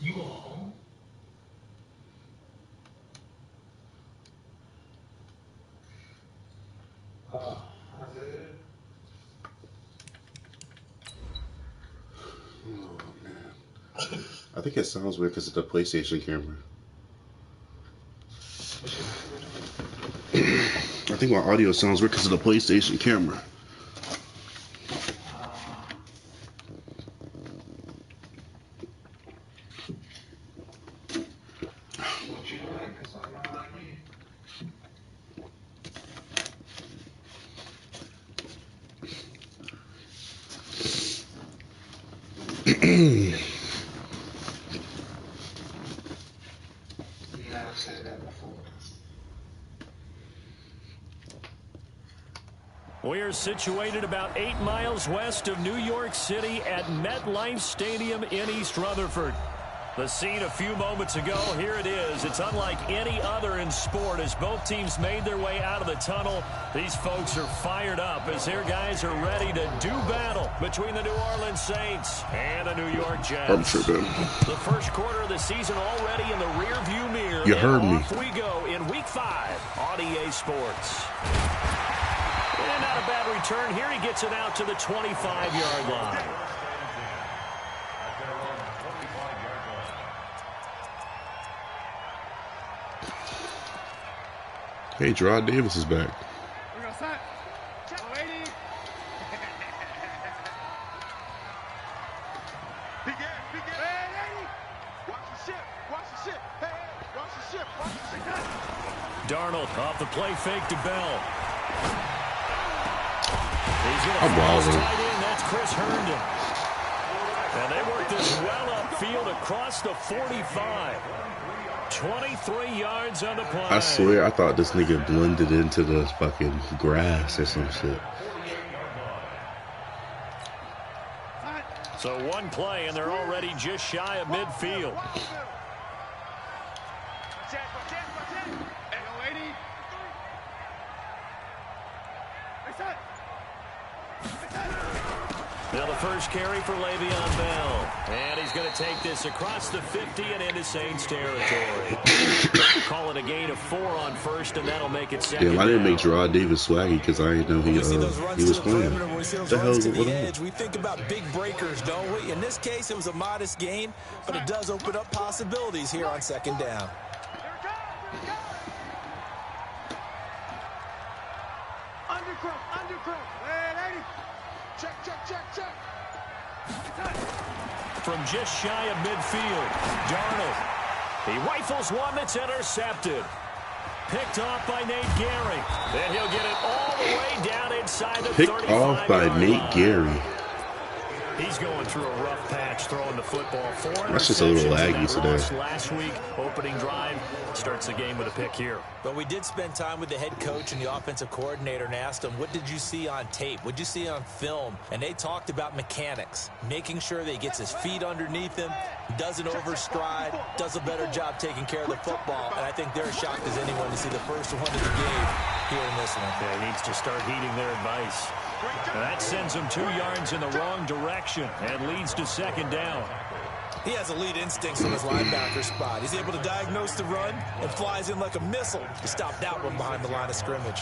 You go home? Oh, man. I think it sounds weird because it's the PlayStation camera. I think my audio sounds weird because of the PlayStation camera. We're situated about 8 miles west of New York City at MetLife Stadium in East Rutherford. The scene a few moments ago, here it is. It's unlike any other in sport as both teams made their way out of the tunnel. These folks are fired up as their guys are ready to do battle between the New Orleans Saints and the New York Jets. I'm tripping. The first quarter of the season already in the rearview mirror. You heard me. Off we go in Week 5 on EA Sports. And not a bad return here. He gets it out to the 25-yard line. Hey, Gerard Davis is back. Darnold off the play fake to Bell. I'm wilding. That's Chris Herndon. And they work this well upfield across the 45. 23 yards on the play. I swear, I thought this nigga blended into the fucking grass or some shit. So one play, and they're already just shy of midfield. Now the first carry for Le'Veon Bell. And he's going to take this across the 50 and into Saints territory. Call it a gain of 4 on first, and that'll make it second. Damn, I didn't make Gerard Davis swaggy because I didn't know he was playing. What the hell is it? We think about big breakers, don't we? In this case, it was a modest gain, but it does open up possibilities here on second down. From just shy of midfield, Darnold. He rifles one that's intercepted. Picked off by Nate Gehry. Then he'll get it all the way down inside the 35-yard line. Picked off by Nate Gehry. He's going through a rough patch throwing the football. 4 That's just a little laggy today. Last week, opening drive, starts the game with a pick here. But we did spend time with the head coach and the offensive coordinator and asked them, what did you see on tape? What did you see on film? And they talked about mechanics, making sure that he gets his feet underneath him, doesn't overstride, does a better job taking care of the football. And I think they're as shocked as anyone to see the first one of the game here in this one. Yeah, he needs to start heeding their advice. And that sends him 2 yards in the wrong direction and leads to second down. He has elite instincts from his linebacker spot. He's able to diagnose the run and flies in like a missile to stop that one behind the line of scrimmage.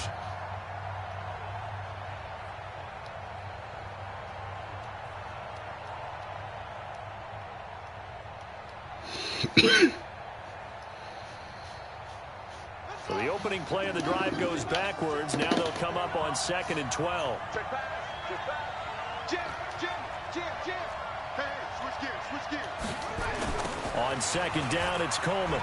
So the opening play of the drive goes backwards. Now they'll come up on 2nd and 12. On second down, it's Coleman.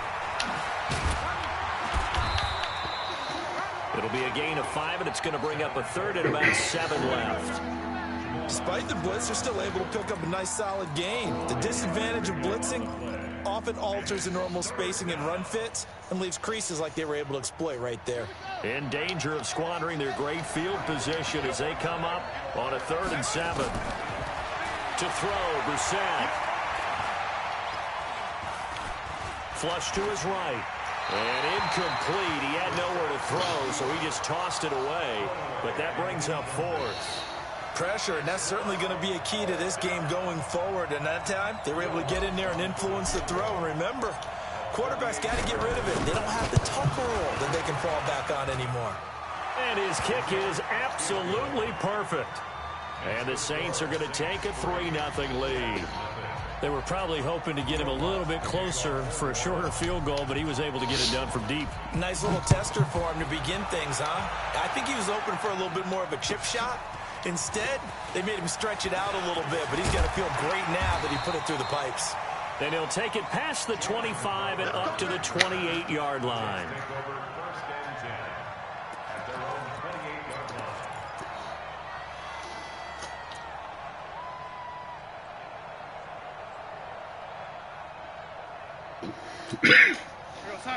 It'll be a gain of 5, and it's going to bring up a third and about 7 left. Despite the blitz, they're still able to pick up a nice, solid gain. The disadvantage of blitzing often alters the normal spacing and run fits and leaves creases like they were able to exploit right there. In danger of squandering their great field position as they come up on a 3rd and 7. To throw, Brissett. Flush to his right. And incomplete. He had nowhere to throw, so he just tossed it away. But that brings up 4th. Pressure, and that's certainly going to be a key to this game going forward. And that time, they were able to get in there and influence the throw. And remember, quarterbacks got to get rid of it. They don't have the tucker roll that they can fall back on anymore. And his kick is absolutely perfect. And the Saints are going to take a 3-0 lead. They were probably hoping to get him a little bit closer for a shorter field goal, but he was able to get it done from deep. Nice little tester for him to begin things, huh? I think he was open for a little bit more of a chip shot. Instead, they made him stretch it out a little bit, but he's got to feel great now that he put it through the pipes. Then he'll take it past the 25 and up to the 28-yard line.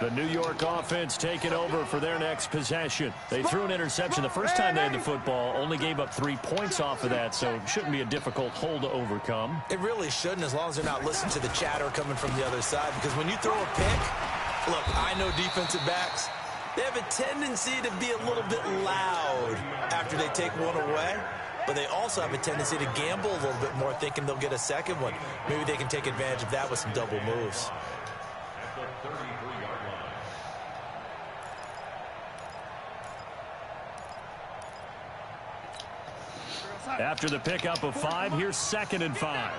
The New York offense taking over for their next possession. They threw an interception the first time they had the football, only gave up 3 points off of that, so it shouldn't be a difficult hole to overcome. It really shouldn't, as long as they're not listening to the chatter coming from the other side, because when you throw a pick, look, I know defensive backs, they have a tendency to be a little bit loud after they take one away, but they also have a tendency to gamble a little bit more, thinking they'll get a second one. Maybe they can take advantage of that with some double moves. After the pickup of 5, here's 2nd and 5.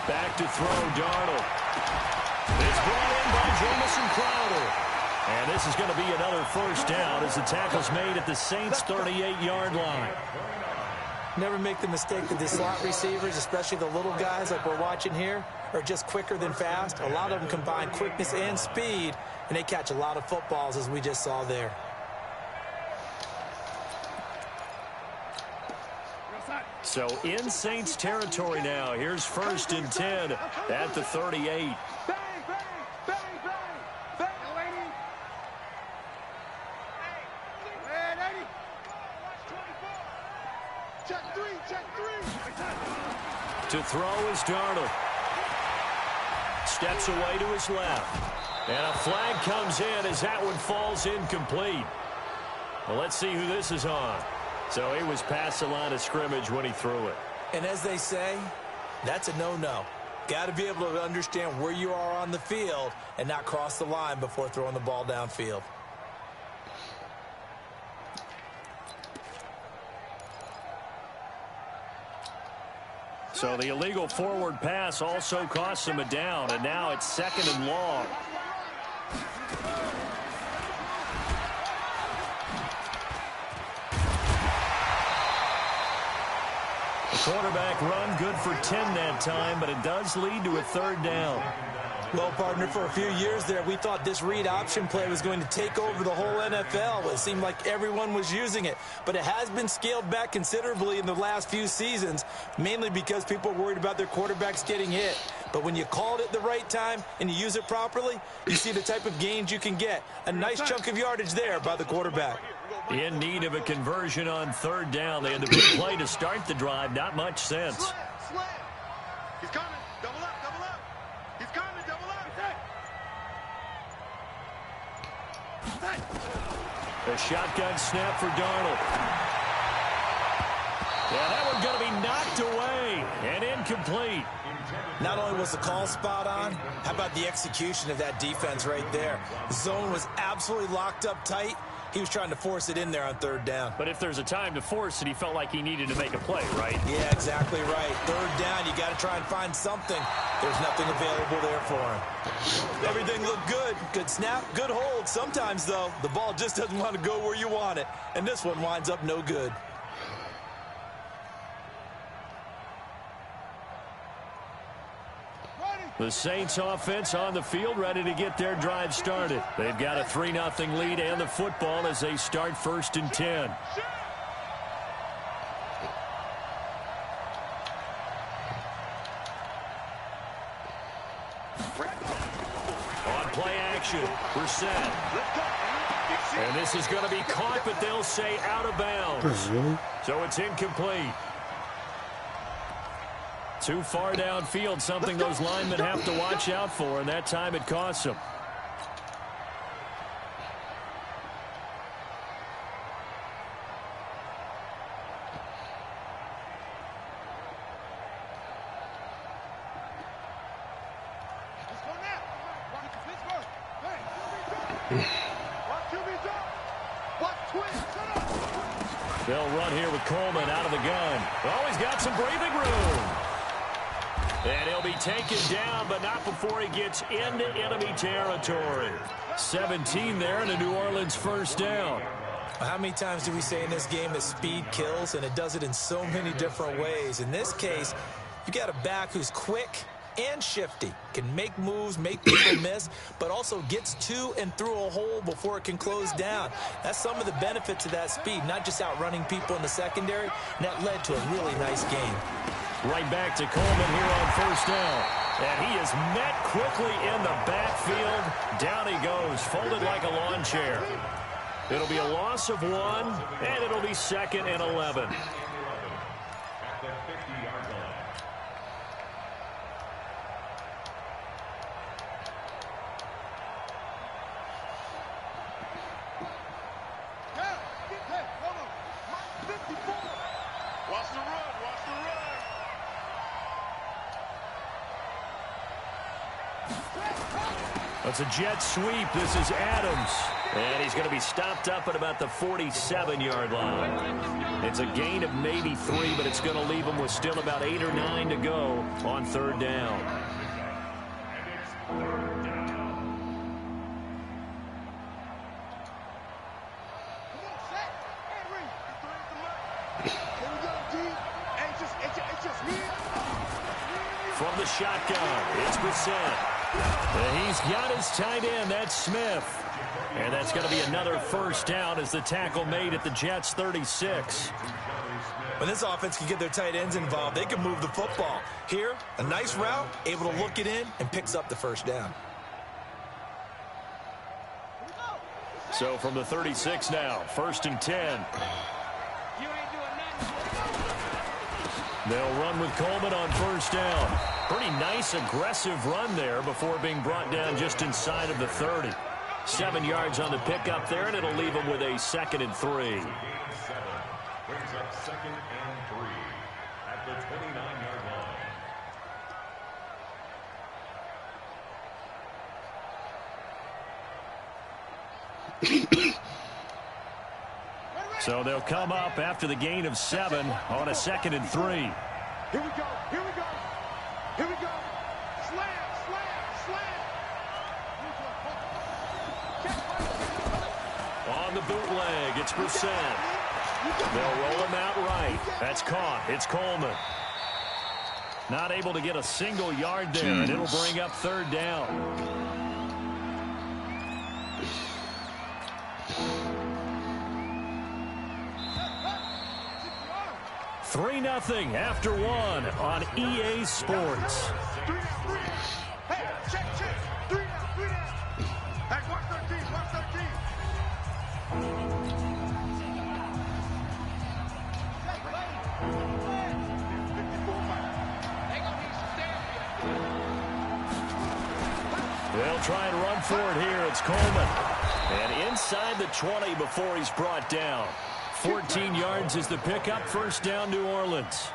Back to throw, Darnold. It's brought in by Jamison Crowder. And this is going to be another first down as the tackle's made at the Saints' 38-yard line. Never make the mistake that the slot receivers, especially the little guys like we're watching here, are just quicker than fast. A lot of them combine quickness and speed, and they catch a lot of footballs, as we just saw there. So in Saints territory now. Here's 1st and 10 at the 38. To throw is Darnold. Steps away to his left. And a flag comes in as that one falls incomplete. Well, let's see who this is on. So he was past the line of scrimmage when he threw it. And as they say, that's a no-no. Got to be able to understand where you are on the field and not cross the line before throwing the ball downfield. So the illegal forward pass also costs him a down, and now it's 2nd and long. The quarterback run good for 10 that time, but it does lead to a 3rd down. Well, partner, for a few years there, we thought this read option play was going to take over the whole NFL. It seemed like everyone was using it, but it has been scaled back considerably in the last few seasons, mainly because people are worried about their quarterbacks getting hit. But when you call it at the right time and you use it properly, you see the type of gains you can get. A nice chunk of yardage there by the quarterback. In need of a conversion on 3rd down. They had the big play to start the drive. Not much sense. He's coming. Double up, double up. He's coming, double up. A shotgun snap for Darnold. Yeah, that one's going to be knocked away and incomplete. Not only was the call spot on, how about the execution of that defense right there? The zone was absolutely locked up tight. He was trying to force it in there on 3rd down. But if there's a time to force it, he felt like he needed to make a play, right? Yeah, exactly right. 3rd down, you got to try and find something. There's nothing available there for him. Everything looked good. Good snap, good hold. Sometimes, though, the ball just doesn't want to go where you want it. And this one winds up no good. The Saints offense on the field, ready to get their drive started. They've got a 3-0 lead and the football as they start 1st and 10. On play action, Brissett. And this is going to be caught, but they'll say out of bounds. So it's incomplete. Too far downfield, something those linemen have to watch out for, and that time it costs them. They'll run here with Coleman out of the gun. Oh, he's got some breathing room. And he'll be taken down, but not before he gets into enemy territory. 17 there and a New Orleans 1st down. How many times do we say in this game that speed kills, and it does it in so many different ways? In this case, you got a back who's quick and shifty, can make moves, make people miss, but also gets to and through a hole before it can close down. That's some of the benefits of that speed, not just outrunning people in the secondary, and that led to a really nice game. Right back to Coleman here on 1st down. And he is met quickly in the backfield. Down he goes, folded like a lawn chair. It'll be a loss of 1, and it'll be 2nd and 11. Watch the run, watch the run. It's a jet sweep. This is Adams. And he's going to be stopped up at about the 47-yard line. It's a gain of maybe 3, but it's going to leave him with still about 8 or 9 to go on 3rd down. From the shotgun, it's Brissett. And he's got his tight end, that's Smith. And that's going to be another 1st down as the tackle made at the Jets' 36. When this offense can get their tight ends involved, they can move the football. Here, a nice route, able to look it in, and picks up the 1st down. So from the 36 now, 1st and 10. They'll run with Coleman on 1st down. Pretty nice, aggressive run there before being brought down just inside of the 30. 7 yards on the pickup there, and it'll leave them with a 2nd and 3. Brings up 2nd and 3 at the 29-yard line. So they'll come up after the gain of 7 on a 2nd and 3. Here we go, here we go, here we go. Slam, slam, slam. On the bootleg, it's Brissett. They'll roll him out right. That's caught. It's Coleman. Not able to get a single yard there, and it'll bring up 3rd down. 3-0 after 1 on EA Sports. 3 now. Hey, check. 3 now. Hey, watch 13, watch 13. They'll try and run for it here. It's Coleman. And inside the 20 before he's brought down. 14 yards is the pickup. 1st down, New Orleans.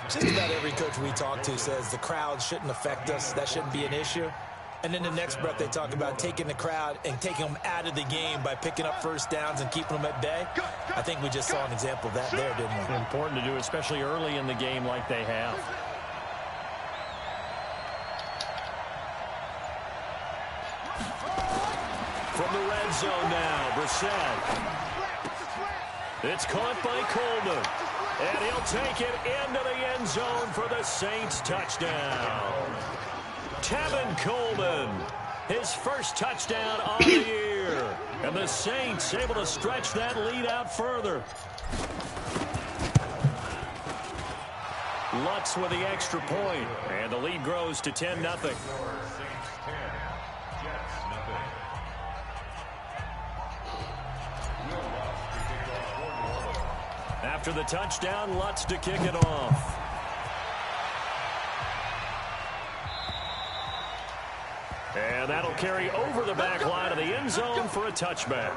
Just about every coach we talk to says the crowd shouldn't affect us. That shouldn't be an issue. And then the next breath they talk about taking the crowd and taking them out of the game by picking up 1st downs and keeping them at bay. I think we just saw an example of that there, didn't we? Important to do, especially early in the game like they have. From the red zone now, Brissett. It's caught by Coleman. And he'll take it into the end zone for the Saints touchdown. 2 Kevin Coleman. His first touchdown on the year. And the Saints able to stretch that lead out further. Lutz with the extra point. And the lead grows to 10-0. After the touchdown, Lutz to kick it off. And that'll carry over the back line of the end zone for a touchback.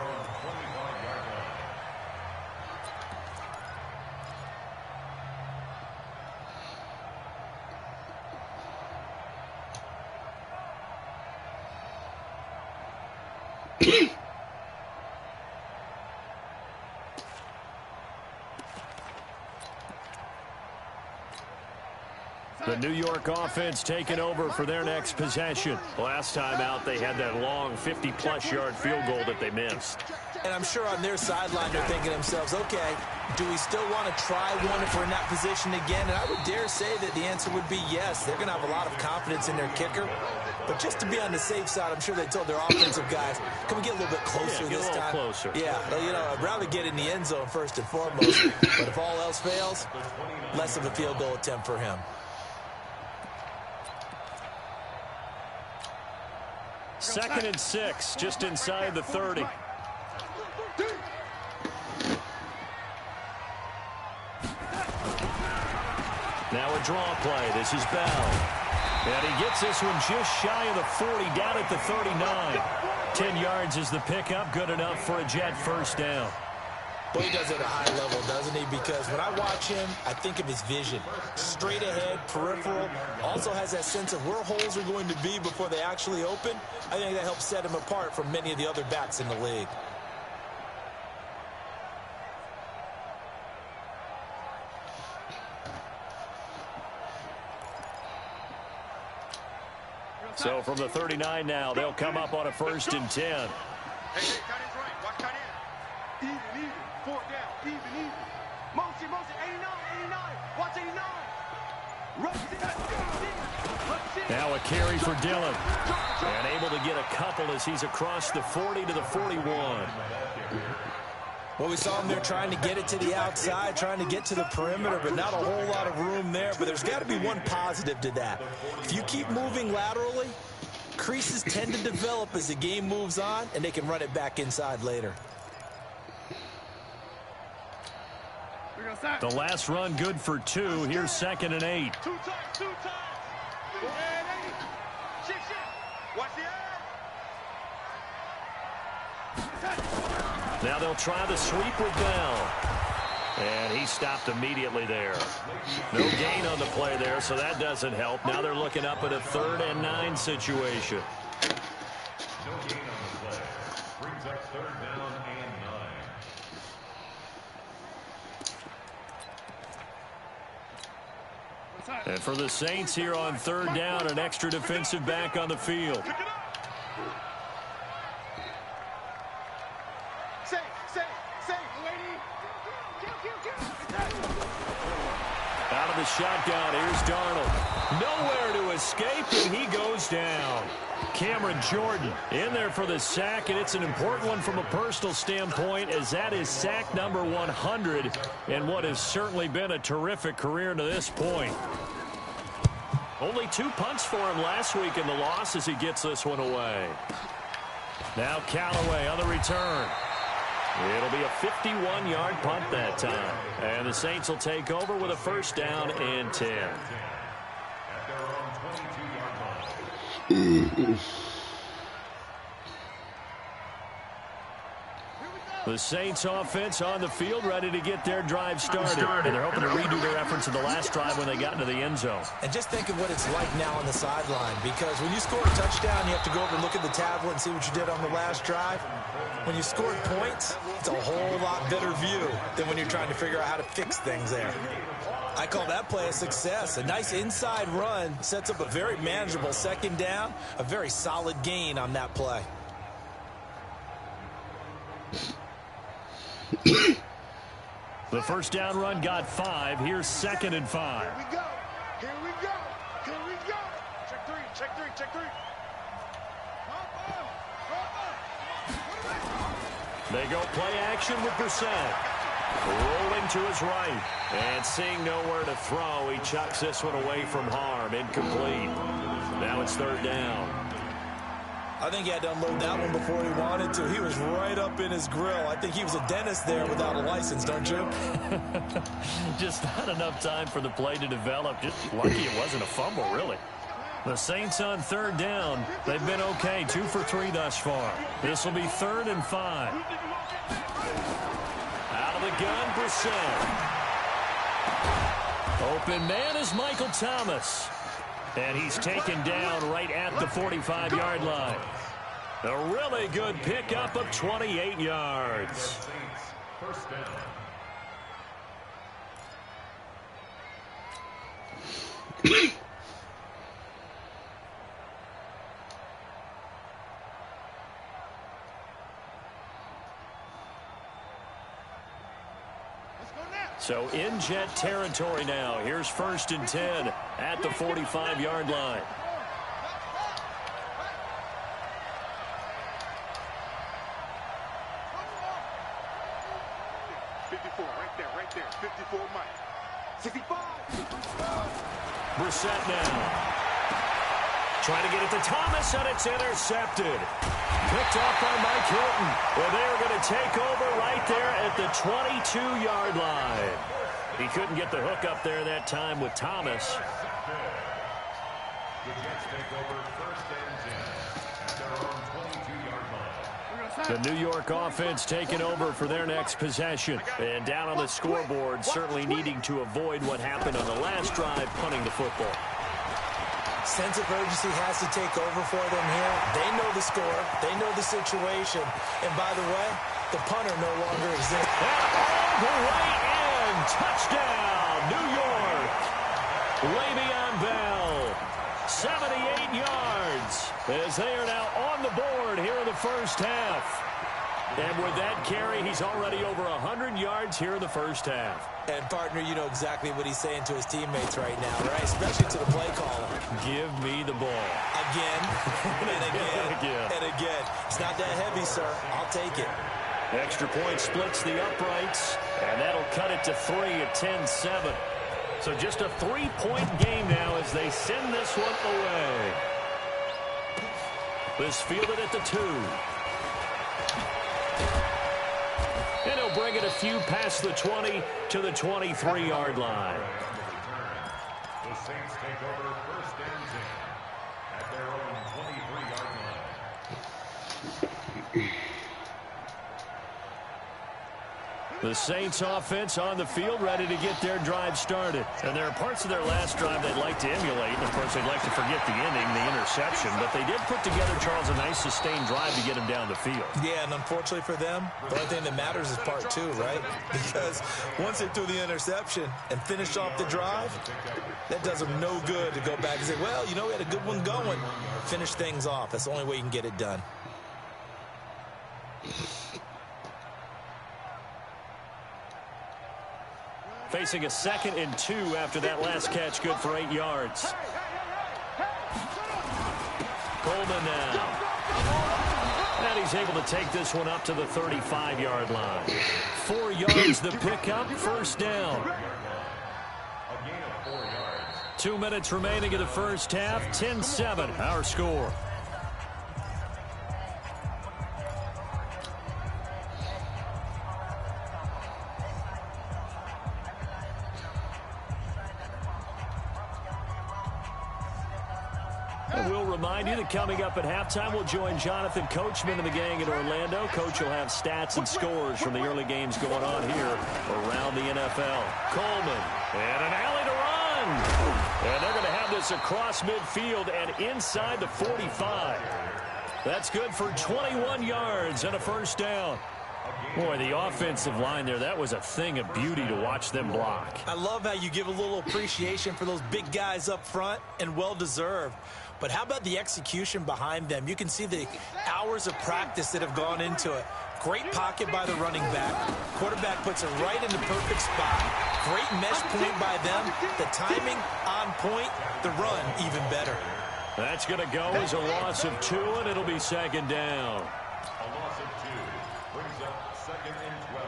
The New York offense taking over for their next possession. Last time out, they had that long 50-plus yard field goal that they missed. And I'm sure on their sideline they're thinking to themselves, okay, do we still want to try one if we're in that position again? And I would dare say that the answer would be yes. They're going to have a lot of confidence in their kicker. But just to be on the safe side, I'm sure they told their offensive guys, can we get a little bit closer this time? Closer. Yeah, you know, I'd rather get in the end zone first and foremost. But if all else fails, less of a field goal attempt for him. Second and 6, just inside the 30. Now a draw play. This is Bell. And he gets this one just shy of the 40, down at the 39. 10 yards is the pickup, good enough for a Jet first down. Well, he does it at a high level, doesn't he? Because when I watch him, I think of his vision. Straight ahead, peripheral. Also has that sense of where holes are going to be before they actually open. I think that helps set him apart from many of the other backs in the league. So from the 39 now, they'll come up on a 1st and 10. Hey, tight end's right. Watch tight end. Even. 4th down. Even. Motion. 89. Watch 89. Now a carry for Dillon. And able to get a couple as he's across the 40 to the 41. Well, we saw him there trying to get it to the outside, trying to get to the perimeter, but not a whole lot of room there. But there's got to be one positive to that. If you keep moving laterally, creases tend to develop as the game moves on, and they can run it back inside later. The last run good for 2. Here's 2nd and 8. 2 times. Shit. Watch the eye. Now they'll try the sweep with Bell. And he stopped immediately there. No gain on the play there, so that doesn't help. Now they're looking up at a 3rd and 9 situation. No gain on the play. Brings up 3rd down and 9. And for the Saints here on 3rd down, an extra defensive back on the field. Out of the shotgun, here's Darnold. Nowhere to escape, and he goes down. Cameron Jordan in there for the sack, and it's an important one from a personal standpoint, as that is sack number 100 in what has certainly been a terrific career to this point. Only 2 punts for him last week in the loss as he gets this one away. Now Callaway on the return. It'll be a 51-yard punt that time. And the Saints will take over with a 1st down and 10. At their own 22-yard line. The Saints offense on the field, ready to get their drive started. And they're hoping to redo their efforts in the last drive when they got into the end zone. And just think of what it's like now on the sideline, because when you score a touchdown, you have to go over and look at the tablet and see what you did on the last drive. When you scored points, it's a whole lot better view than when you're trying to figure out how to fix things there. I call that play a success. A nice inside run sets up a very manageable 2nd down, a very solid gain on that play. The 1st down run got 5. Here's 2nd and 5. Here we go. Check 3. check three. They go play action with Brissett. Rolling to his right. And seeing nowhere to throw, he chucks this one away from harm. Incomplete. Now it's third down. I think he had to unload that one before he wanted to. He was right up in his grill. I think he was a dentist there without a license, don't you? Just not enough time for the play to develop. Just lucky it wasn't a fumble, really. The Saints on third down. They've been okay, 2 for 3 thus far. This will be 3rd and 5. Out of the gun, Brissett. Open man is Michael Thomas. And he's taken down right at the 45-yard line. A really good pickup of 28 yards. First down. So in Jet territory now. Here's 1st and 10 at the 45-yard line. Right there. 54, Mike. 65. Brissett now. Trying to get it to Thomas, and it's intercepted. Picked off by Mike Hilton. Well, they are going to take over right there at the 22-yard line. He couldn't get the hook up there that time with Thomas. The Jets take over 1st and 10 at their own 22-yard line. The New York offense taking over for their next possession. And down on the scoreboard, certainly needing to avoid what happened on the last drive, punting the football. Sense of urgency has to take over for them here. They know the score. They know the situation. And by the way, the punter no longer exists. All the way in. Touchdown, New York. Le'Veon Bell, 78 yards, as they are now on the board here in the first half. And with that carry, he's already over 100 yards here in the first half. And, partner, you know exactly what he's saying to his teammates right now, right? Especially to the play caller. Give me the ball. Again, and again, and again. It's not that heavy, sir. I'll take it. Extra point splits the uprights, and that'll cut it to 3 at 10-7. So just a 3-point game now as they send this one away. This fielded at the 2. And he'll bring it a few past the 20 to the 23-yard line. The Saints take over 1st and 10 at their own 23-yard line. The Saints offense on the field, ready to get their drive started. And there are parts of their last drive they'd like to emulate. And of course, they'd like to forget the ending, the interception. But they did put together, Charles, a nice sustained drive to get him down the field. Yeah, and unfortunately for them, the only thing that matters is part 2, right? Because once they threw the interception and finished off the drive, that does them no good to go back and say, well, you know, we had a good one going. Finish things off. That's the only way you can get it done. Facing a 2nd and 2 after that last catch, good for 8 yards. Coleman now. And he's able to take this one up to the 35-yard line. 4 yards the pickup, first down. A gain of 4 yards. 2 minutes remaining in the first half, 10-7, our score. And we'll remind you that coming up at halftime, we'll join Jonathan Coachman and the gang in Orlando. Coach will have stats and scores from the early games going on here around the NFL. Coleman, and an alley to run. And they're going to have this across midfield and inside the 45. That's good for 21 yards and a first down. Boy, the offensive line there, that was a thing of beauty to watch them block. I love how you give a little appreciation for those big guys up front, and well-deserved. But how about the execution behind them? You can see the hours of practice that have gone into it. Great pocket by the running back. Quarterback puts it right in the perfect spot. Great mesh point by them. The timing on point. The run even better. That's going to go as a loss of 2, and it'll be second down. A loss of 2 brings up 2nd and 12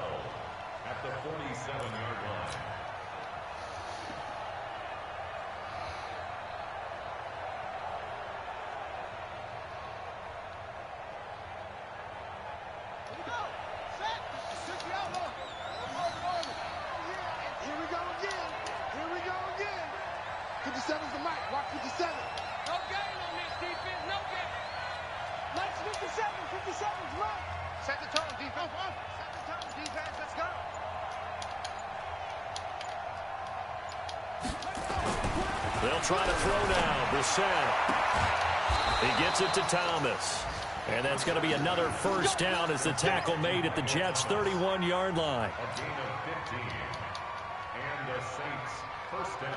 at the 47-yard line. Here we go again. Here we go again. 57's the mic. Watch 57. No gain on this defense. No gain. Let's 57. 57's right. Set the tone, defense. Set the tone, defense. Let's go. They'll try to throw now. Brissett. He gets it to Thomas. And that's going to be another first down as the tackle made at the Jets' 31-yard line. A gain of 15. And the Saints first down.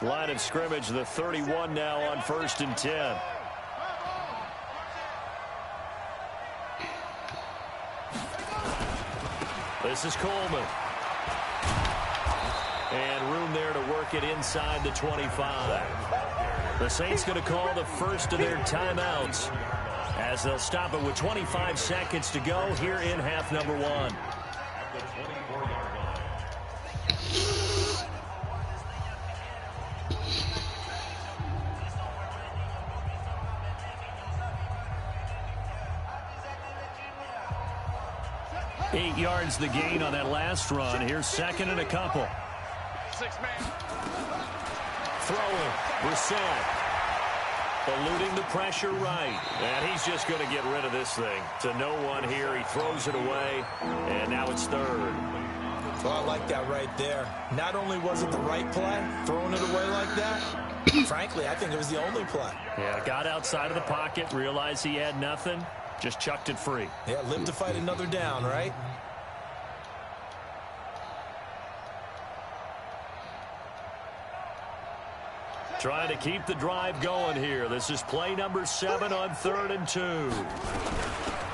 Line of scrimmage, the 31 now on 1st and 10. This is Coleman. And room there to work it inside the 25. The Saints going to call the first of their timeouts as they'll stop it with 25 seconds to go here in half number 1. At the 24-yard line. 8 yards the gain on that last run. Here's 2nd and a couple. 6-man. Throwing. Brissett. Eluding the pressure right. And he's just going to get rid of this thing. To no one here. He throws it away. And now it's 3rd. Well, I like that right there. Not only was it the right play, throwing it away like that, frankly, I think it was the only play. Yeah, got outside of the pocket, realized he had nothing, just chucked it free. Yeah, live to fight another down, right? Trying to keep the drive going here. This is play number 7 on 3rd and 2.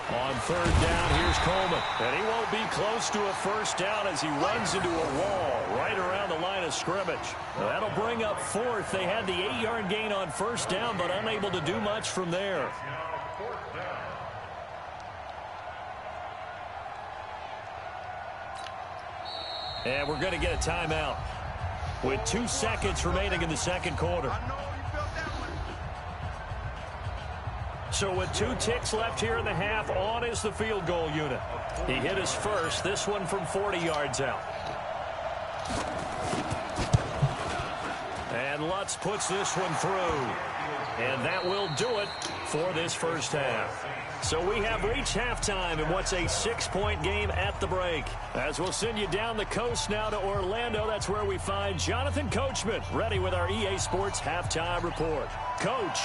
On 3rd down, here's Coleman. And he won't be close to a first down as he runs into a wall right around the line of scrimmage. That'll bring up 4th. They had the 8-yard gain on 1st down, but unable to do much from there. And we're going to get a timeout with 2 seconds remaining in the 2nd quarter. So with 2 ticks left here in the half, on is the field goal unit. He hit his first, this one from 40 yards out. And Lutz puts this one through. And that will do it for this first half. So we have reached halftime in what's a 6-point game at the break. As we'll send you down the coast now to Orlando, that's where we find Jonathan Coachman, ready with our EA Sports halftime report. Coach,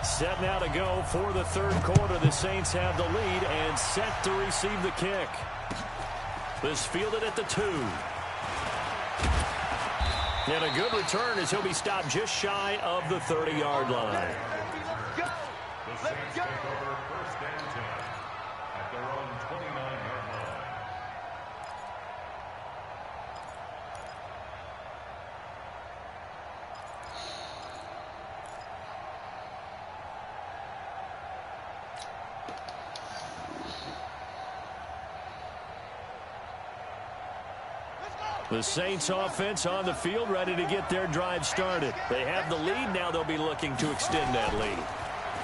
set now to go for the 3rd quarter. The Saints have the lead and set to receive the kick. This fielded at the 2. And a good return as he'll be stopped just shy of the 30-yard line. The Saints take over 1st and 10 at their own 29-yard line. The Saints offense on the field, ready to get their drive started. They have the lead. Now they'll be looking to extend that lead.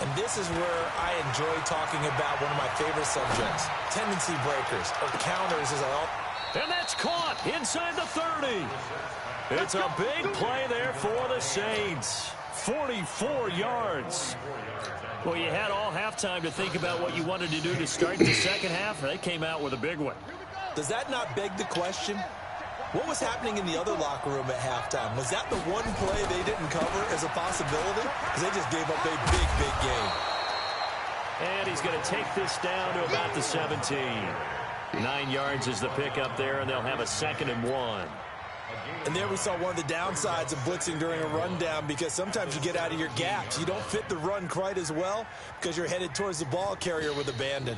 And this is where I enjoy talking about one of my favorite subjects, tendency breakers, or counters as I all. And that's caught inside the 30. It's a big play there for the Saints. 44 yards. Well, you had all halftime to think about what you wanted to do to start the second half. They came out with a big one. Does that not beg the question? What was happening in the other locker room at halftime? Was that the one play they didn't cover as a possibility? Because they just gave up a big, big game. And he's going to take this down to about the 17. 9 yards is the pickup there, and they'll have a 2nd and 1. And there we saw one of the downsides of blitzing during a rundown, because sometimes you get out of your gaps. You don't fit the run quite as well because you're headed towards the ball carrier with abandon.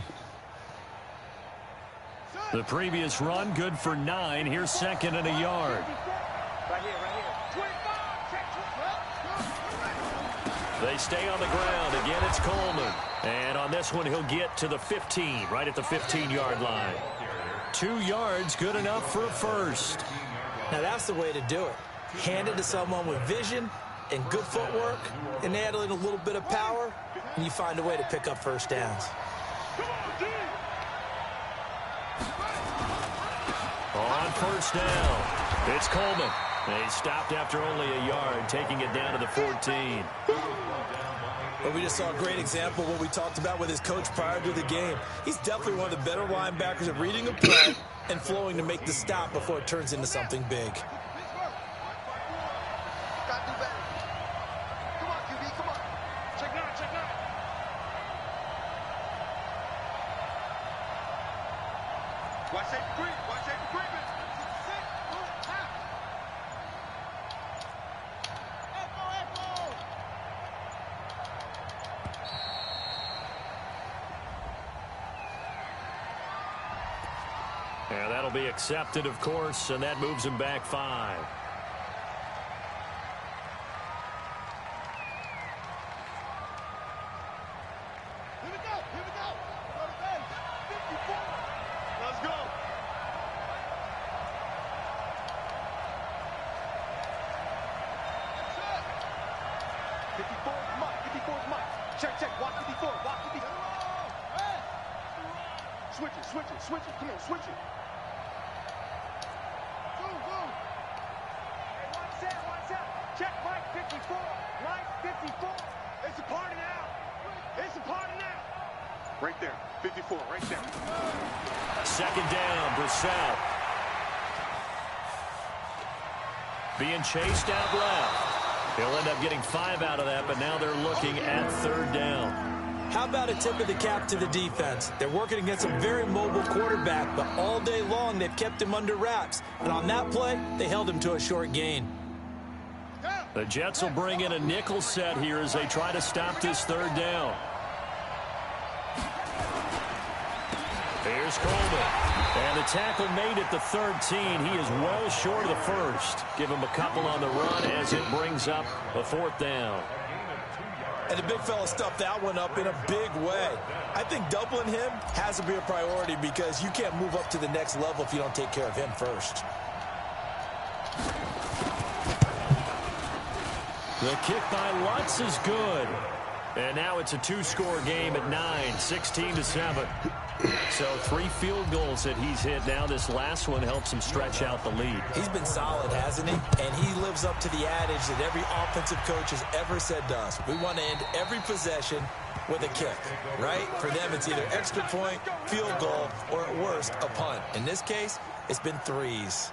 The previous run, good for 9. Here's second and a yard. Right here. They stay on the ground. Again, it's Coleman. And on this one, he'll get to the 15, right at the 15-yard line. 2 yards, good enough for a first. Now, that's the way to do it. Hand it to someone with vision and good footwork, and add in a little bit of power, and you find a way to pick up first downs. On first down, it's Coleman. They stopped after only a yard, taking it down to the 14. Well, we just saw a great example of what we talked about with his coach prior to the game. He's definitely one of the better linebackers at reading a play and flowing to make the stop before it turns into something big. Gotta do better. Come on, QB, come on. Check now. Watch safety green, man. And that'll be accepted, of course, and that moves him back 5. Here we go. Go to base. 54. Let's go. That's it. 54 is Mike. 54 is Mike. Check. Watch 54. Switch it. Come on, switch it. Go. Hey, watch out. Check Mike 54. Mike 54. It's a party now. Right there. 54, right there. Second down, Brissett. Being chased out left. He'll end up getting 5 out of that, but now they're looking at third down. How about a tip of the cap to the defense? They're working against a very mobile quarterback, but all day long they've kept him under wraps. And on that play, they held him to a short gain. The Jets will bring in a nickel set here as they try to stop this third down. Here's Coleman. And the tackle made at the 13. He is well short of the first. Give him a couple on the run as it brings up a fourth down. And the big fella stuffed that one up in a big way. I think doubling him has to be a priority because you can't move up to the next level if you don't take care of him first. The kick by Lutz is good. And now it's a 2-score game at 9, 16-7. So 3 field goals that he's hit. Now this last one helps him stretch out the lead. He's been solid, hasn't he? And he lives up to the adage that every offensive coach has ever said to us. We want to end every possession with a kick, right? For them, it's either extra point, field goal, or at worst, a punt. In this case, it's been 3s.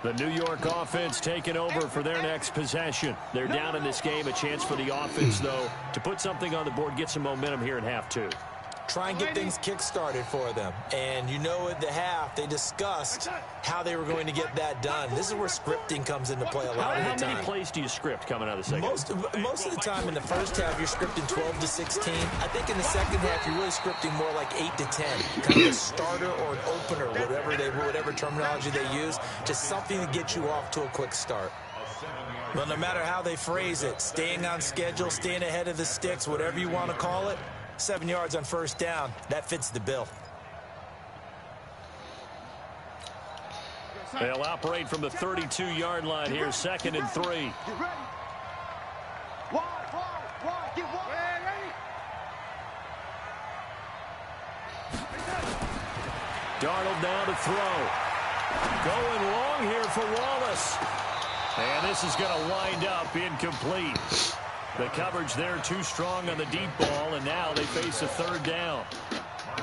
The New York offense taking over for their next possession. They're down in this game. A chance for the offense, though, to put something on the board, get some momentum here in half 2. Try and get things kick-started for them. And you know at the half, they discussed how they were going to get that done. This is where scripting comes into play a lot of the time. How many plays do you script coming out of the second? Most of the time in the first half, you're scripting 12 to 16. I think in the second half, you're really scripting more like 8 to 10. Kind of a starter or an opener, whatever terminology they use. Just something to get you off to a quick start. Well, no matter how they phrase it, staying on schedule, staying ahead of the sticks, whatever you want to call it, 7 yards on first down, that fits the bill. They'll operate from the 32-yard line here, 2nd and 3. Get ready. Wide. Get wide. Darnold now to throw. Going long here for Wallace. And this is going to wind up incomplete. The coverage there too strong on the deep ball, and now they face a third down.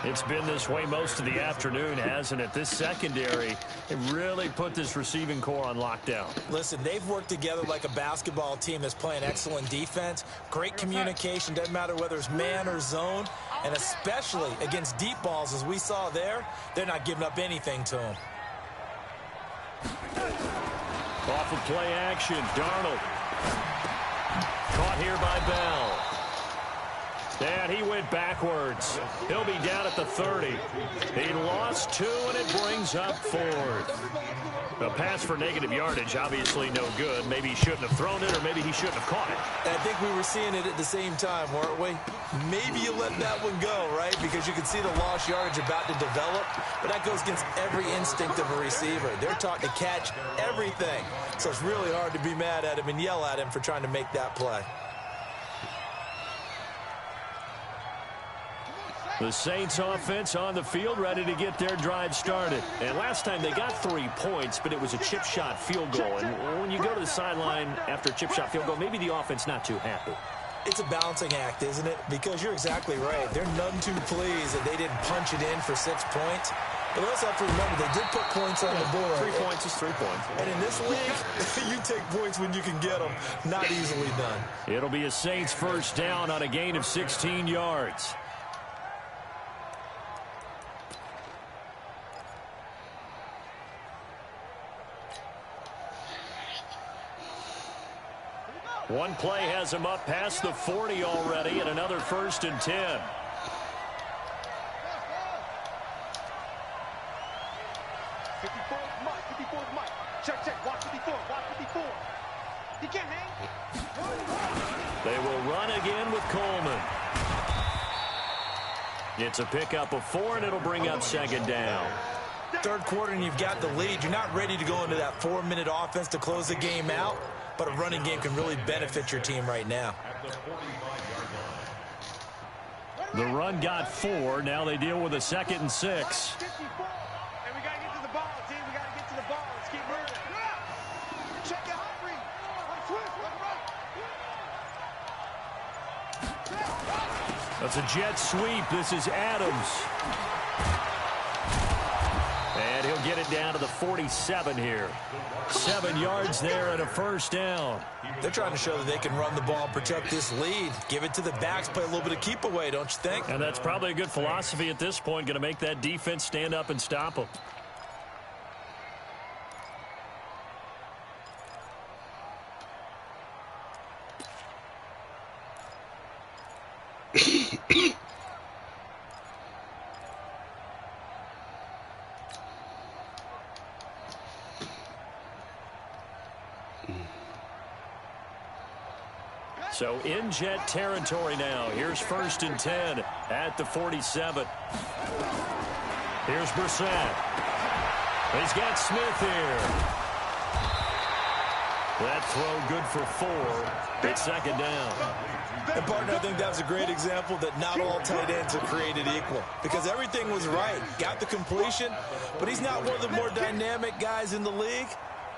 It's been this way most of the afternoon, hasn't it? This secondary, it really put this receiving core on lockdown. Listen, they've worked together like a basketball team that's playing excellent defense. Great communication, doesn't matter whether it's man or zone. And especially against deep balls, as we saw there, they're not giving up anything to them. Off of play action, Darnold. Caught here by Bell. And he went backwards. He'll be down at the 30. He lost 2, and it brings up 4th. A pass for negative yardage, obviously no good. Maybe he shouldn't have thrown it, or maybe he shouldn't have caught it. I think we were seeing it at the same time, weren't we? Maybe you let that one go, right? Because you can see the lost yardage about to develop, but that goes against every instinct of a receiver. They're taught to catch everything. So it's really hard to be mad at him and yell at him for trying to make that play. The Saints offense on the field, ready to get their drive started. And last time they got 3 points, but it was a chip shot field goal. And when you go to the sideline after a chip shot field goal, maybe the offense not too happy. It's a balancing act, isn't it? Because you're exactly right. They're none too pleased that they didn't punch it in for 6 points. But they also have to remember they did put points on the board. 3 points is 3 points. And in this league, you take points when you can get them. Not easily done. It'll be a Saints first down on a gain of 16 yards. One play has him up past the 40 already, and another 1st and 10. Check, watch 54, watch 54. He can't hang. They will run again with Coleman. It's a pickup of 4, and it'll bring up 2nd down. 3rd quarter, and you've got the lead. You're not ready to go into that 4-minute offense to close the game out, but a running game can really benefit your team right now. The run got 4. Now they deal with a 2nd and 6. And we got to get to the ball, team. We got to get to the ball. Let's keep moving. Check it out, Reed. That's a jet sweep. This is Adams. And he'll get it down to the 47 here. 7 yards there and a 1st down. They're trying to show that they can run the ball, protect this lead. Give it to the backs, play a little bit of keep away, don't you think? And that's probably a good philosophy at this point. Going to make that defense stand up and stop them. So in Jet territory now. Here's 1st and 10 at the 47. Here's Brissett. He's got Smith here. That throw good for 4. It's 2nd down. And, partner, I think that was a great example that not all tight ends are created equal. Because everything was right. Got the completion, but he's not one of the more dynamic guys in the league.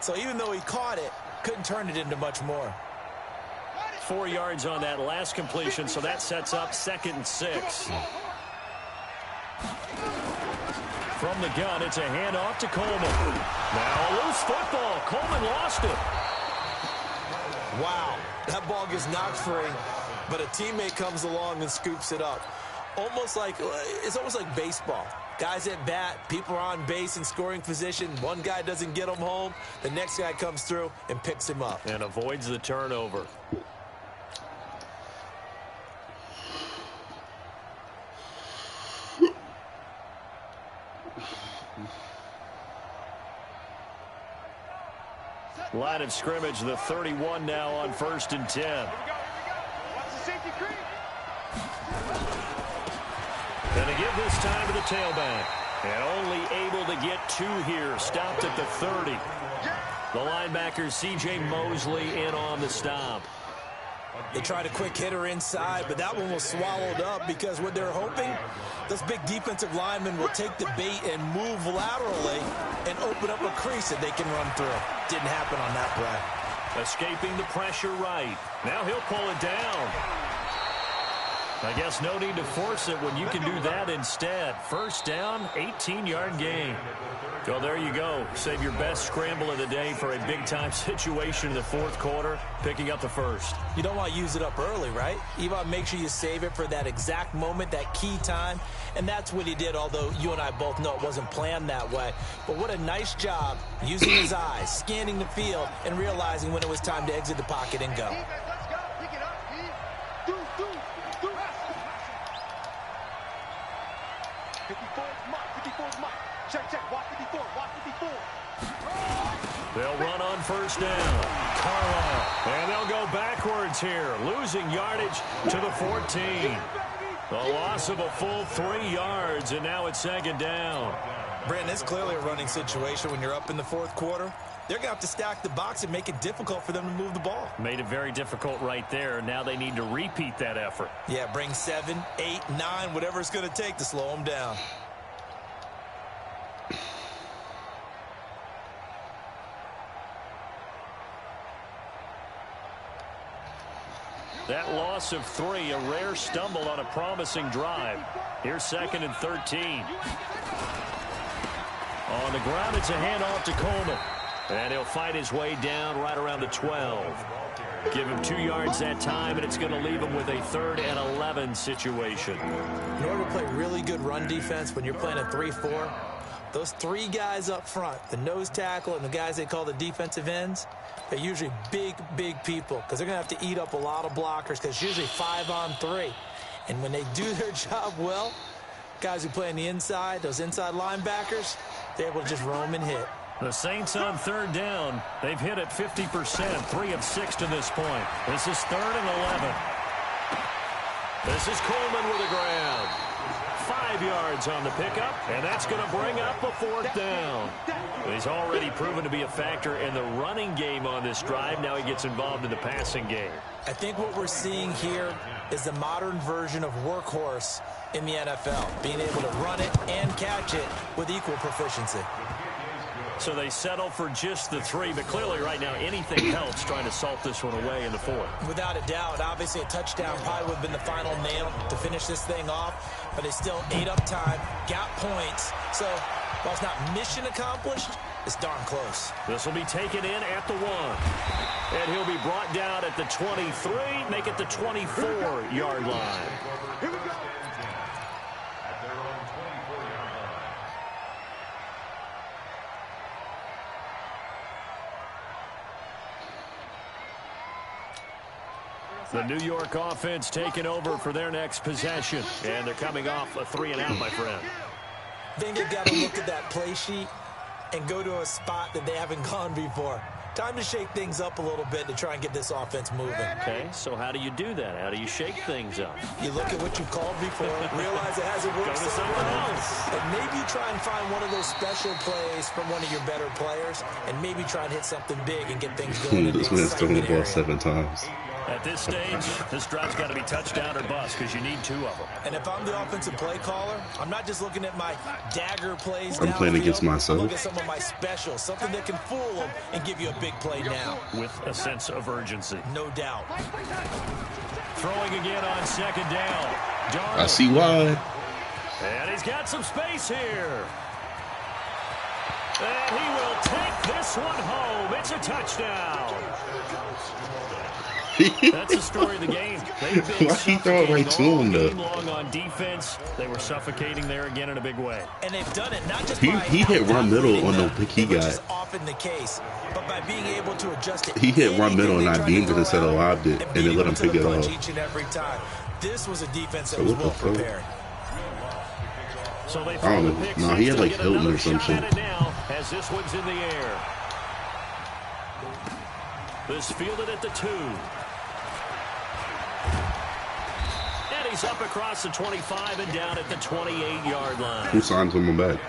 So even though he caught it, couldn't turn it into much more. 4 yards on that last completion, so that sets up 2nd and 6. From the gun, it's a handoff to Coleman. Now a loose football. Coleman lost it. Wow, that ball gets knocked free, but a teammate comes along and scoops it up. It's almost like baseball. Guys at bat, people are on base in scoring position. One guy doesn't get him home. The next guy comes through and picks him up. And avoids the turnover. Line of scrimmage, the 31 now on 1st and 10. Here we go. Watch the safety creep. And to give this time to the tailback. And only able to get 2 here. Stopped at the 30. The linebacker, C.J. Mosley, in on the stop. They tried a quick hitter inside, but that one was swallowed up because what they're hoping, this big defensive lineman will take the bait and move laterally and open up a crease that they can run through. Didn't happen on that play. Escaping the pressure right. Now he'll pull it down. I guess no need to force it when you can do that instead. 1st down, 18-yard gain. Well, there you go. Save your best scramble of the day for a big-time situation in the 4th quarter, picking up the 1st. You don't want to use it up early, right? You want to make sure you save it for that exact moment, that key time, and that's what he did, although you and I both know it wasn't planned that way. But what a nice job using his eyes, scanning the field, and realizing when it was time to exit the pocket and go. Let's go. Pick it up. Check. Watch 54. Watch 54. They'll run on first down. Carlisle. And they'll go backwards here, losing yardage to the 14. The loss of a full 3 yards, and now it's second down. Brandon, it's clearly a running situation when you're up in the fourth quarter. They're going to have to stack the box and make it difficult for them to move the ball. Made it very difficult right there. Now they need to repeat that effort. Yeah, bring 7, 8, 9, whatever it's going to take to slow them down. That loss of 3, a rare stumble on a promising drive. Here's 2nd and 13. On the ground, it's a handoff to Coleman. And he'll fight his way down right around the 12. Give him 2 yards that time, and it's going to leave him with a 3rd and 11 situation. In order to play really good run defense when you're playing a 3-4, those 3 guys up front, the nose tackle and the guys they call the defensive ends, they're usually big people because they're going to have to eat up a lot of blockers because it's usually 5-on-3. And when they do their job well, guys who play on the inside, those inside linebackers, they're able to just roam and hit. The Saints on 3rd down. They've hit it 50%, 3 of 6 to this point. This is 3rd and 11. This is Coleman with the ground. 5 yards on the pickup, and that's going to bring up a 4th down. He's already proven to be a factor in the running game on this drive. Now he gets involved in the passing game. I think what we're seeing here is the modern version of workhorse in the NFL, being able to run it and catch it with equal proficiency. So they settle for just the 3, but clearly right now anything helps trying to salt this one away in the 4th. Without a doubt, obviously a touchdown probably would have been the final nail to finish this thing off, but they still ate up time, got points. So while it's not mission accomplished, it's darn close. This will be taken in at the 1. And he'll be brought down at the 23, make it the 24-yard line. Here we go. At their own 24-yard line. The New York offense taking over for their next possession. And they're coming off a 3-and-out, my friend. I think they've got to look at that play sheet and go to a spot that they haven't gone before. Time to shake things up a little bit to try and get this offense moving. Okay, so how do you do that? How do you shake things up? You look at what you called before, realize it hasn't worked Go to something else. and maybe try and find one of those special plays from one of your better players, and maybe try and hit something big and get things going. This man's thrown the ball 7 times. At this stage, this drive's got to be touchdown or bust because you need 2 of them. And if I'm the offensive play caller, I'm not just looking at my dagger plays I'm playing downfield. against myself. I look at some of my specials, something that can fool them and give you a big play now. With a sense of urgency. No doubt. Throwing again on 2nd down. Darnold. I see why. And he's got some space here. And he will take this one home. It's a touchdown. That's the story of the game. They've been Why he throw it right to him, though? game long on defense. They were suffocating there again in a big way. And they've done it not just He by hit run middle on the pick he which got. is often the case, but by being able to adjust it. He hit run middle and I Anything they deemed it try to instead of throw out lobbed it, and beat they let him to pick the it punch off. each and every time. This was a defense that So was what the well fuck? prepared. So they I throw don't the know. pick Nah, six. he had They'll like get Hilton another or some shot at shit. it now as this one's in the air. This fielded at the 2. And he's up across the 25 and down at the 28-yard line. Who signs him back?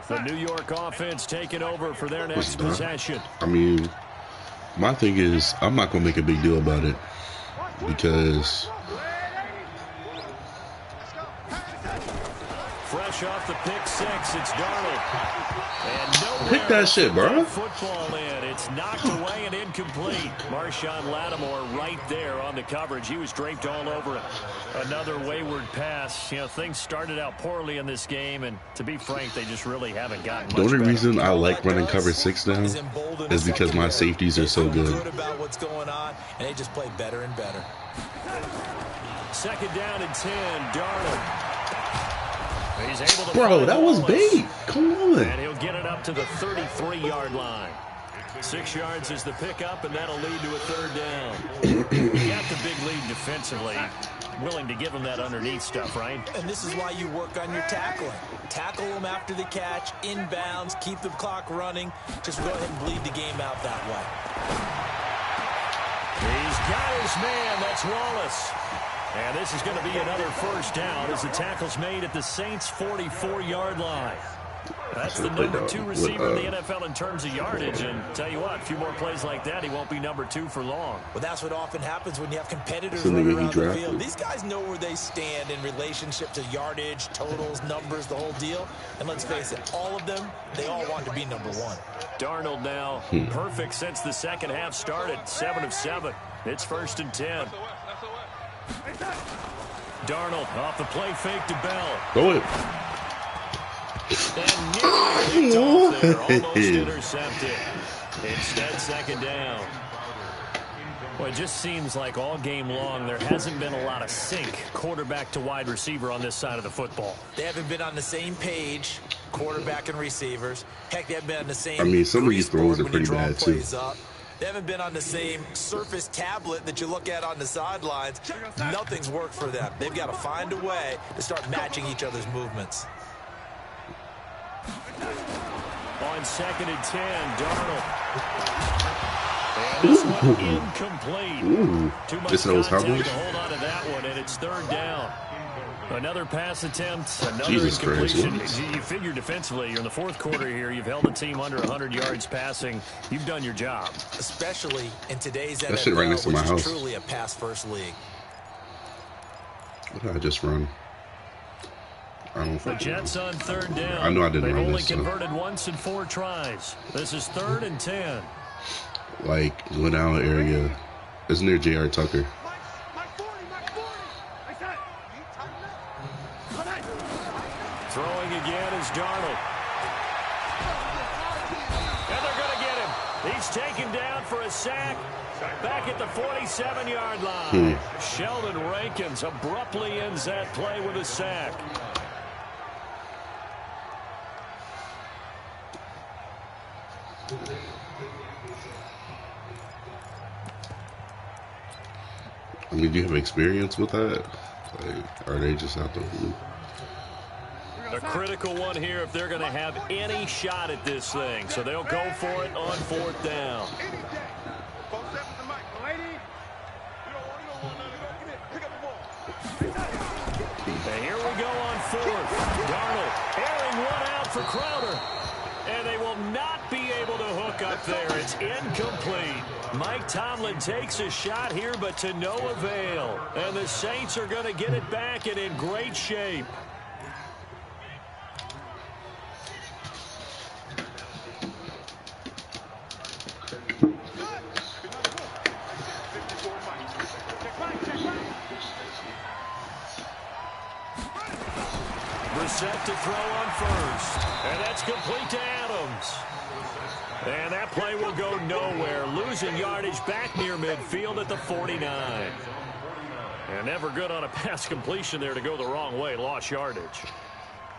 The New York offense taking over for their next done. possession. I mean, my thing is, I'm not going to make a big deal about it because Fresh off the pick 6, it's Darnold. And nowhere pick that shit, bro. Football in. It's knocked away and incomplete. Marshawn Lattimore right there on the coverage. He was draped all over it. Another wayward pass. You know, things started out poorly in this game, and to be frank, they just really haven't gotten much The only better. reason I like running cover 6 now is because my safeties are so good. About what's going on, and they just play better and better. 2nd down and 10, Darnold. He's able to Bro, find that was Wallace. bait. Come on. And he'll get it up to the 33-yard line. 6 yards is the pickup, and that'll lead to a 3rd down. You got the big lead defensively. Willing to give them that underneath stuff, right? And this is why you work on your tackling. Tackle them after the catch, inbounds, keep the clock running. Just go ahead and bleed the game out that way. He's got his man. That's Wallace. And this is going to be another 1st down as the tackle's made at the Saints' 44-yard line. That's the number 2 receiver in the NFL in terms of yardage. And tell you what, a few more plays like that, he won't be number 2 for long. Well, that's what often happens when you have competitors running around the field. These guys know where they stand in relationship to yardage, totals, numbers, the whole deal. And let's face it, all of them, they all want to be number 1. Darnold now perfect since the second half started. 7 of 7. It's 1st and 10. Darnold off the play fake to Bell. Throw it. And nearly picked off there, almost intercepted. Instead, 2nd down. Well, it just seems like all game long there hasn't been a lot of sync quarterback to wide receiver on this side of the football. They haven't been on the same page, quarterback and receivers. Heck, they haven't been on the same. I mean, some of these throws are pretty bad too. They haven't been on the same Surface tablet that you look at on the sidelines. Nothing's worked for them. They've got to find a way to start matching each other's movements. On 2nd and 10, Darnold. And this one incomplete. Too much contact to hold on to that one, and it's 3rd down. Another pass attempt, another incompletion. You figure defensively, you're in the 4th quarter here. You've held the team under 100 yards passing. You've done your job. Especially in today's that NFL, shit right next to my which house. is truly a pass-first league. What did I just run? I don't The Jets on 3rd down. I know I didn't run this. They've only converted once in 4 tries. This is 3rd and 10. Like, go down area. It's near J.R. Tucker. Throwing again is Darnold. And they're going to get him. He's taken down for a sack. Back at the 47-yard line. Sheldon Rankins abruptly ends that play with a sack. I mean, do you have experience with that? Like, are they just out the blue? A critical one here if they're going to have any shot at this thing. So they'll go for it on 4th down. And here we go on 4th. Darnold airing one out for Crowder. And they will not be able to hook up there. It's incomplete. Mike Tomlin takes a shot here, but to no avail. And the Saints are going to get it back and in great shape. Set to throw on 1st. And that's complete to Adams. And that play will go nowhere. Losing yardage back near midfield at the 49. And never good on a pass completion there to go the wrong way. Lost yardage.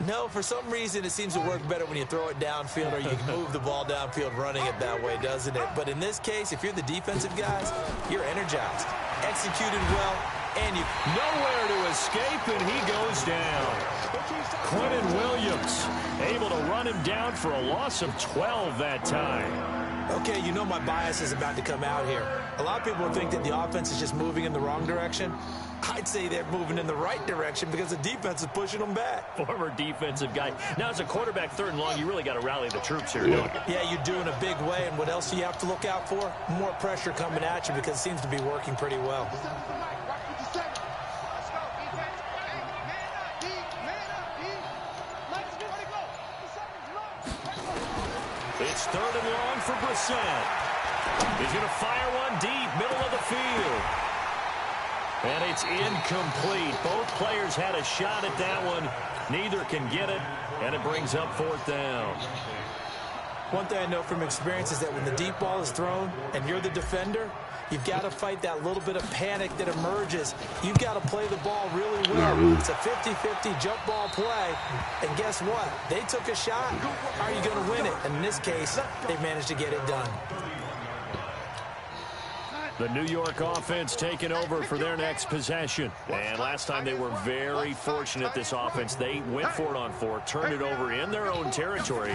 No, for some reason it seems to work better when you throw it downfield or you can move the ball downfield running it that way, doesn't it? But in this case, if you're the defensive guys, you're energized. Executed well, and you nowhere to escape, and he goes down. Quentin Williams able to run him down for a loss of 12 that time. Okay, you know my bias is about to come out here. A lot of people think that the offense is just moving in the wrong direction. I'd say they're moving in the right direction because the defense is pushing them back. Former defensive guy. Now, as a quarterback, 3rd and long, you really got to rally the troops here, don't you? Yeah, you do in a big way. And what else do you have to look out for? More pressure coming at you because it seems to be working pretty well. It's 3rd and long for Brissett. He's going to fire one deep, middle of the field. And it's incomplete. Both players had a shot at that one. Neither can get it, and it brings up 4th down. One thing I know from experience is that when the deep ball is thrown and you're the defender, you've got to fight that little bit of panic that emerges. You've got to play the ball really well. It's a 50-50 jump ball play. And guess what? They took a shot. How are you going to win it? And in this case, they managed to get it done. The New York offense taking over for their next possession. And last time they were very fortunate, this offense. They went for it on 4, turned it over in their own territory,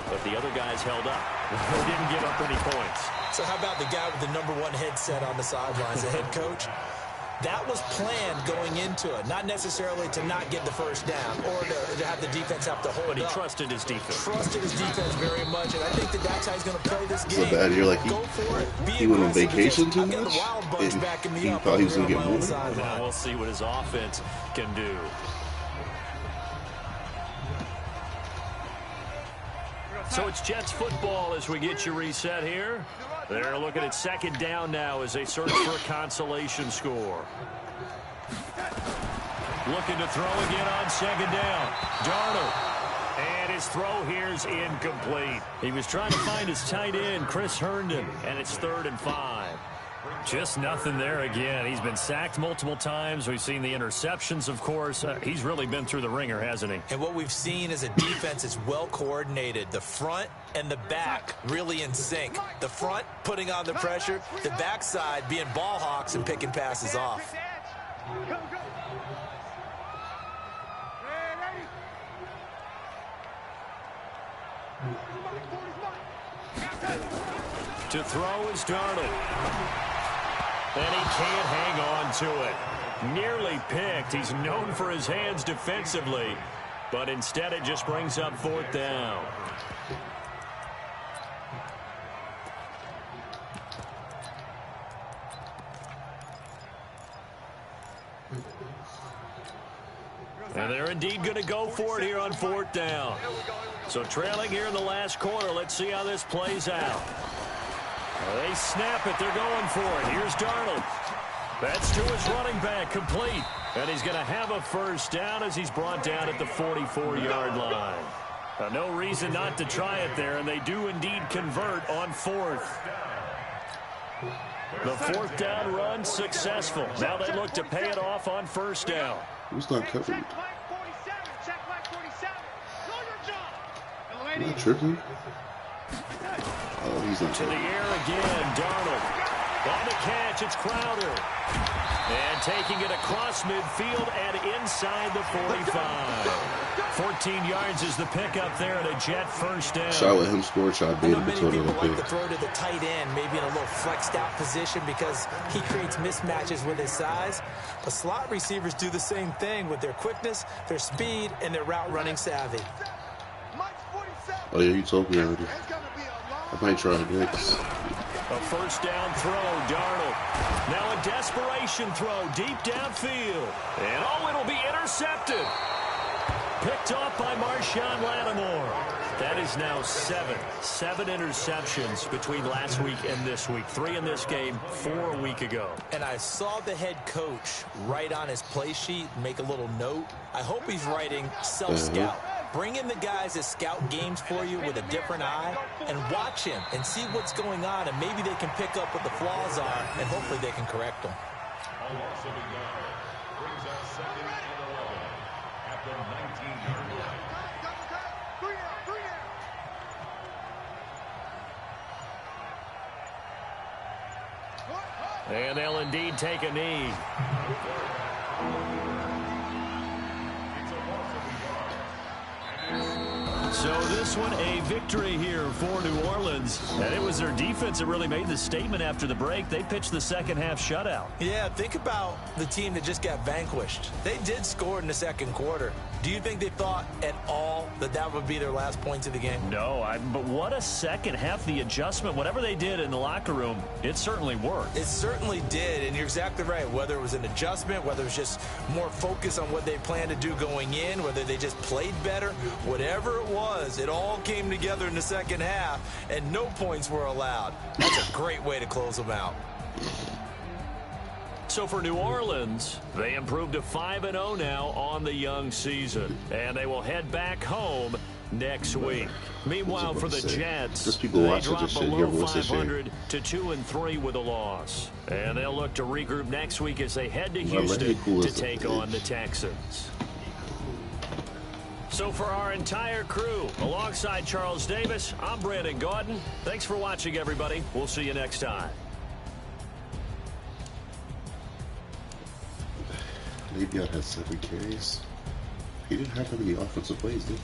but the other guys held up. They didn't give up any points. So how about the guy with the #1 headset on the sidelines, the head coach? That was planned going into it, not necessarily to not get the first down or to have the defense have to hold But he up. trusted his defense. Trusted his defense very much, and I think that's how he's going to play this game. So bad, you're like, Go for it. Be he went on aggressive vacation too because I've got much, the Wild Bunch and backing me he up thought he was over going to here get on my more. own sideline. Now we'll see what his offense can do. So it's Jets football as we get you reset here. They're looking at second down now as they search for a consolation score. Looking to throw again on second down. Darnold. And his throw here is incomplete. He was trying to find his tight end, Chris Herndon, and it's 3rd and 5. Just nothing there again. He's been sacked multiple times. We've seen the interceptions, of course. He's really been through the ringer, hasn't he? And what we've seen is a defense that's well coordinated. The front and the back really in sync. The front putting on the pressure, the backside being ball hawks and picking passes off. To throw is Darnold. And he can't hang on to it. Nearly picked. He's known for his hands defensively, but instead it just brings up 4th down. And they're indeed going to go for it here on 4th down. So trailing here in the last quarter, let's see how this plays out. They snap it. They're going for it. Here's Darnold. That's to his running back, complete. And he's going to have a first down as he's brought down at the 44-yard line. No reason not to try it there, and they do indeed convert on 4th. The 4th down run successful. Now they look to pay it off on 1st down. Who's not covering? Check flag 47. Know your job. Am I tripping? Oh, he's not To the tripping. air again, Darnold. On the catch, it's Crowder. And taking it across midfield and inside the 45. 14 yards is the pickup there at a Jet first down. Should I let him score? Should I I bait know him many to people another like to pick? throw to the tight end, maybe in a little flexed out position because he creates mismatches with his size. But slot receivers do the same thing with their quickness, their speed, and their route running savvy. Oh yeah, you told me already. I might try it next. A first down throw, Darnold. Now a desperation throw deep downfield. And oh, it'll be intercepted. Picked off by Marshawn Lattimore. That is now 7 interceptions between last week and this week. 3 in this game, 4 a week ago. And I saw the head coach write on his play sheet, make a little note. I hope he's writing self-scout. Bring in the guys that scout games for you with a different eye and watch him and see what's going on, and maybe they can pick up what the flaws are, and hopefully they can correct them. Brings us 2nd and 11 at the 19-yard line. And they'll indeed take a knee. So this one, a victory here for New Orleans. And it was their defense that really made the statement after the break. They pitched the second half shutout. Yeah, think about the team that just got vanquished. They did score in the second quarter. Do you think they thought at all that that would be their last points of the game? No, but what a second half. The adjustment, whatever they did in the locker room, it certainly worked. It certainly did, and you're exactly right. Whether it was an adjustment, whether it was just more focus on what they planned to do going in, whether they just played better, whatever it was, it all came together in the second half, and no points were allowed. That's a great way to close them out. So for New Orleans, they improved to 5-0 now on the young season. And they will head back home next week. Meanwhile, for the Jets, Just people they watching drop this shit, you below ever watch this shit? 500 to 2-3 with a loss. And they'll look to regroup next week as they head to Well, Houston cool to as take that on the is. Texans. So for our entire crew, alongside Charles Davis, I'm Brandon Gaudin. Thanks for watching, everybody. We'll see you next time. Le'Veon had 7 carries. He didn't have that many offensive plays, did he?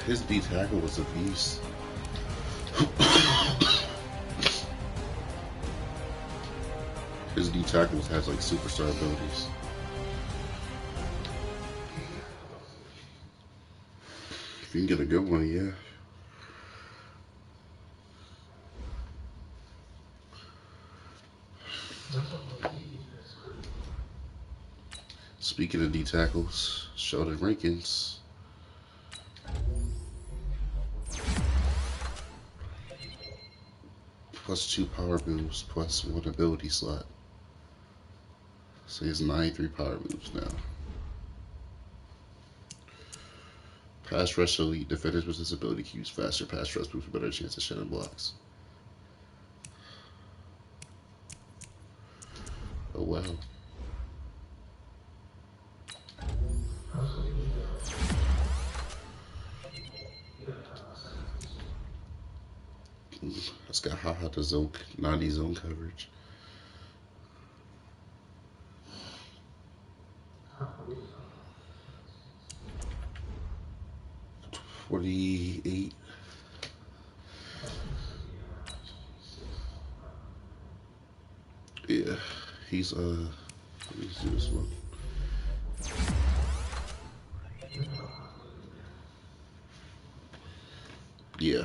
His D tackle was a beast. His D tackles has like superstar abilities. If you can get a good one, yeah. Speaking of D tackles, Sheldon Rankins. +2 power moves, +1 ability slot. So he has 93 power moves now. Pass rush elite. Defenders with this ability can use faster pass rush moves with better chance of shedding blocks. Oh wow. That's got haha to zone 90 zone coverage. $48. Yeah, he's let me do this one. Yeah.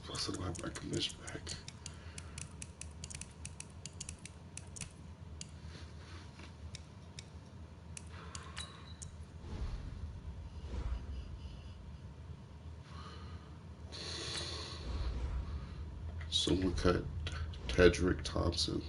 Plus, I don't have my commission back. Someone cut Tedrick Thompson.